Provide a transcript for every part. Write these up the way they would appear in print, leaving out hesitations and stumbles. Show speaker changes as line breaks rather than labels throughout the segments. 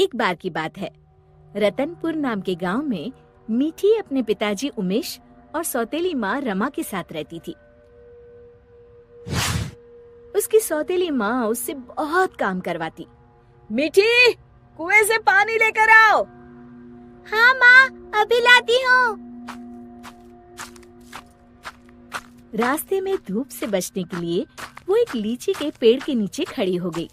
एक बार की बात है, रतनपुर नाम के गांव में मीठी अपने पिताजी उमेश और सौतेली माँ रमा के साथ रहती थी। उसकी सौतेली माँ उससे बहुत काम करवाती। मीठी, कुएं से पानी लेकर आओ। हाँ माँ, अभी लाती हूँ। रास्ते में धूप से बचने के लिए वो एक लीची के पेड़ के नीचे खड़ी हो गई।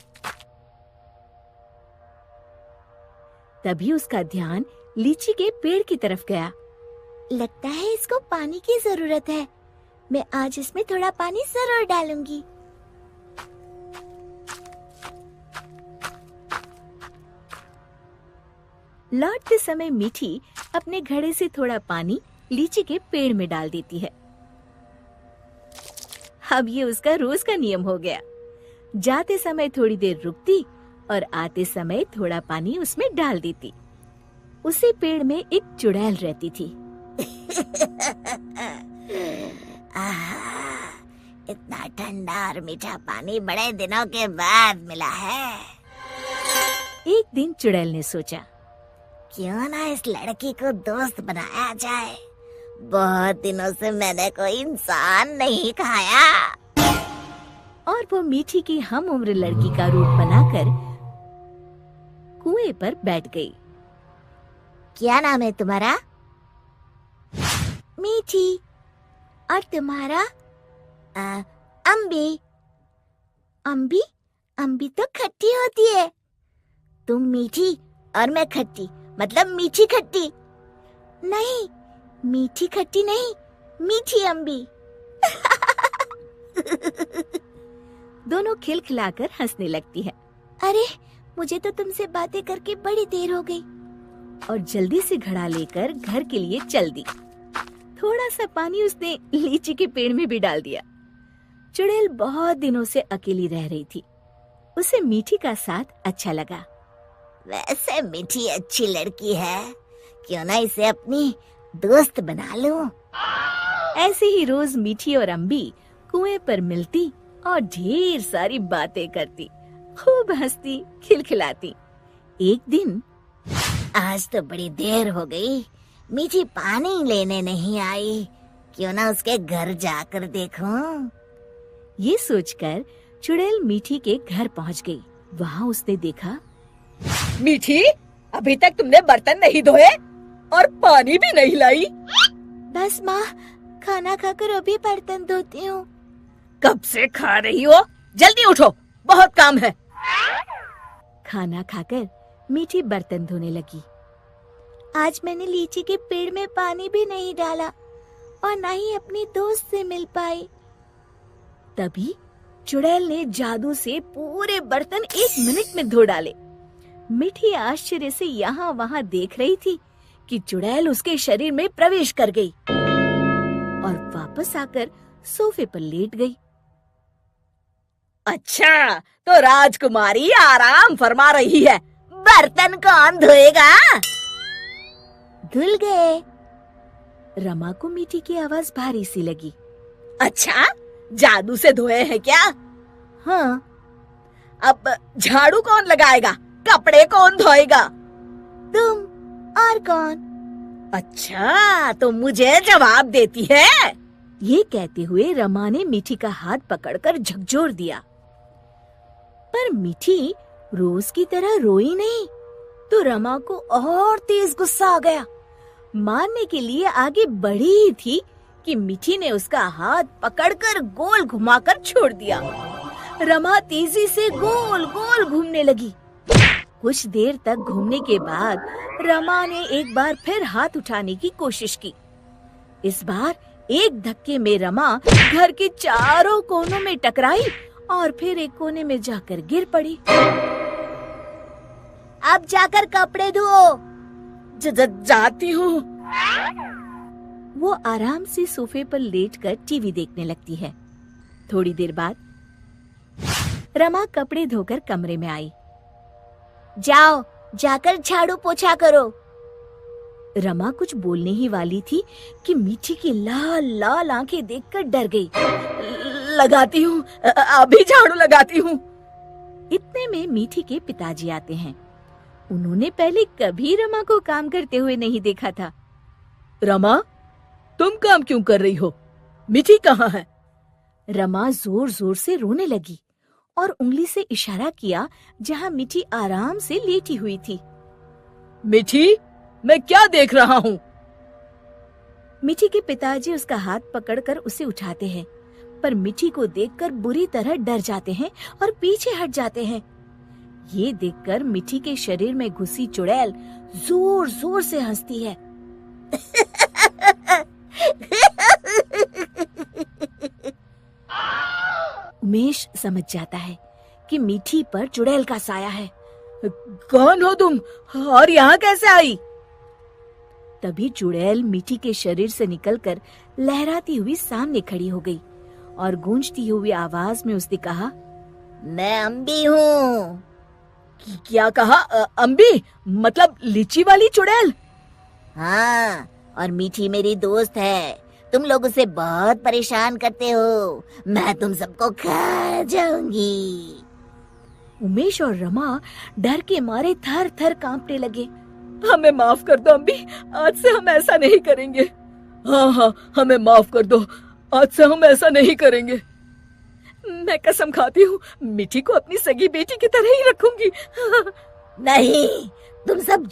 तभी उसका ध्यान लीची के पेड़ की तरफ गया। लगता है इसको पानी की जरूरत है। मैं आज इसमें थोड़ा पानी जरूर डालूंगी। लौटते समय मीठी अपने घड़े से थोड़ा पानी लीची के पेड़ में डाल देती है। अब ये उसका रोज का नियम हो गया। जाते समय थोड़ी देर रुकती और आते समय थोड़ा पानी उसमें डाल देती। उसी पेड़ में एक चुड़ैल रहती थी।
इतना ठंडा और मीठा पानी बड़े दिनों के बाद मिला है।
एक दिन चुड़ैल ने सोचा,
क्यों ना इस लड़की को दोस्त बनाया जाए। बहुत दिनों से मैंने कोई इंसान नहीं खाया।
और वो मीठी की हम उम्र लड़की का रूप बनाकर कुएं पर बैठ गई।
क्या नाम है तुम्हारा?
मीठी। और तुम्हारा?
अम्बी।
अम्बी? अम्बी तो खट्टी होती है।
तुम मीठी और मैं खट्टी, मतलब मीठी खट्टी।
नहीं, मीठी खट्टी नहीं, मीठी अम्बी। दोनों खिलखिलाकर हंसने लगती है। अरे, मुझे तो तुमसे बातें करके बड़ी देर हो गई। और जल्दी से घड़ा लेकर घर के लिए चल दी। थोड़ा सा पानी उसने लीची के पेड़ में भी डाल दिया। चुड़ैल बहुत दिनों से अकेली रह रही थी। उसे मीठी का साथ अच्छा लगा।
वैसे मीठी अच्छी लड़की है, क्यों ना इसे अपनी दोस्त बना लूं।
ऐसे ही रोज मीठी और अम्बी कुएं पर मिलती और ढेर सारी बातें करती, खूब हंसती, खिलखिलाती। एक दिन,
आज तो बड़ी देर हो गई, मीठी पानी लेने नहीं आई। क्यों ना उसके घर जाकर देखूं।
ये सोचकर चुड़ैल मीठी के घर पहुंच गई। वहाँ उसने देखा,
मीठी, अभी तक तुमने बर्तन नहीं धोए और पानी भी नहीं लाई।
बस माँ, खाना खाकर अभी बर्तन धोती हूँ।
कब से खा रही हो? जल्दी उठो, बहुत काम है।
खाना खाकर मीठी बर्तन धोने लगी। आज मैंने लीची के पेड़ में पानी भी नहीं डाला और न ही अपनी दोस्त से मिल पाई। तभी चुड़ैल ने जादू से पूरे बर्तन 1 मिनट में धो डाले। मीठी आश्चर्य से यहाँ वहाँ देख रही थी कि चुड़ैल उसके शरीर में प्रवेश कर गई और वापस आकर सोफे पर लेट गई।
अच्छा, तो राजकुमारी आराम फरमा रही है।
बर्तन कौन धोएगा?
धुल गए। रमा को मीठी की आवाज भारी सी लगी।
अच्छा, जादू से धोए हैं क्या?
हाँ।
अब झाड़ू कौन लगाएगा? कपड़े कौन धोएगा?
तुम। और कौन?
अच्छा, तो मुझे जवाब देती है।
ये कहते हुए रमा ने मीठी का हाथ पकड़कर झकझोर दिया। पर मीठी रोज की तरह रोई नहीं, तो रमा को और तेज गुस्सा आ गया। मारने के लिए आगे बढ़ी ही थी कि मीठी ने उसका हाथ पकड़कर गोल घुमाकर छोड़ दिया। रमा तेजी से गोल गोल घूमने लगी। कुछ देर तक घूमने के बाद रमा ने एक बार फिर हाथ उठाने की कोशिश की। इस बार एक धक्के में रमा घर के चारों कोनों में टकराई और फिर एक कोने में जाकर गिर पड़ी।
अब जाकर कपड़े धो।
जाती हूँ।
वो आराम से सोफे पर लेटकर टीवी देखने लगती है। थोड़ी देर बाद रमा कपड़े धोकर कमरे में आई।
जाओ, जाकर झाड़ू पोछा करो।
रमा कुछ बोलने ही वाली थी कि मीठी की लाल लाल आंखें देखकर डर गई।
लगाती हूँ, अभी झाड़ू लगाती हूँ।
इतने में मीठी के पिताजी आते हैं। उन्होंने पहले कभी रमा को काम करते हुए नहीं देखा था।
रमा, तुम काम क्यों कर रही हो? मीठी कहाँ है?
रमा जोर जोर से रोने लगी और उंगली से इशारा किया जहाँ मीठी आराम से लेटी हुई थी।
मीठी, मैं क्या देख रहा हूँ?
मीठी के पिताजी उसका हाथ पकड़कर उसे उठाते हैं, पर मीठी को देखकर बुरी तरह डर जाते हैं और पीछे हट जाते हैं। ये देखकर मीठी के शरीर में घुसी चुड़ैल जोर जोर से हंसती है। उमेश समझ जाता है कि मीठी पर चुड़ैल का साया है।
कौन हो तुम और यहाँ कैसे आई?
तभी चुड़ैल मीठी के शरीर से निकलकर लहराती हुई सामने खड़ी हो गई और गूंजती हुई आवाज में उसने कहा,
मैं अम्बी हूँ।
क्या कहा? अम्बी मतलब लीची वाली चुड़ैल?
हाँ, और मीठी मेरी दोस्त है। तुम लोग उसे बहुत परेशान करते हो। मैं तुम सबको खा जाऊंगी।
उमेश और रमा डर के मारे थर थर कांपने लगे।
हमें माफ कर दो अम्बी, आज से हम ऐसा नहीं करेंगे। हाँ हाँ, हमें माफ कर दो, आज से हम ऐसा नहीं करेंगे। मैं कसम खाती हूँ, मीठी को अपनी सगी बेटी की तरह ही रखूंगी।
नहीं, तुम सब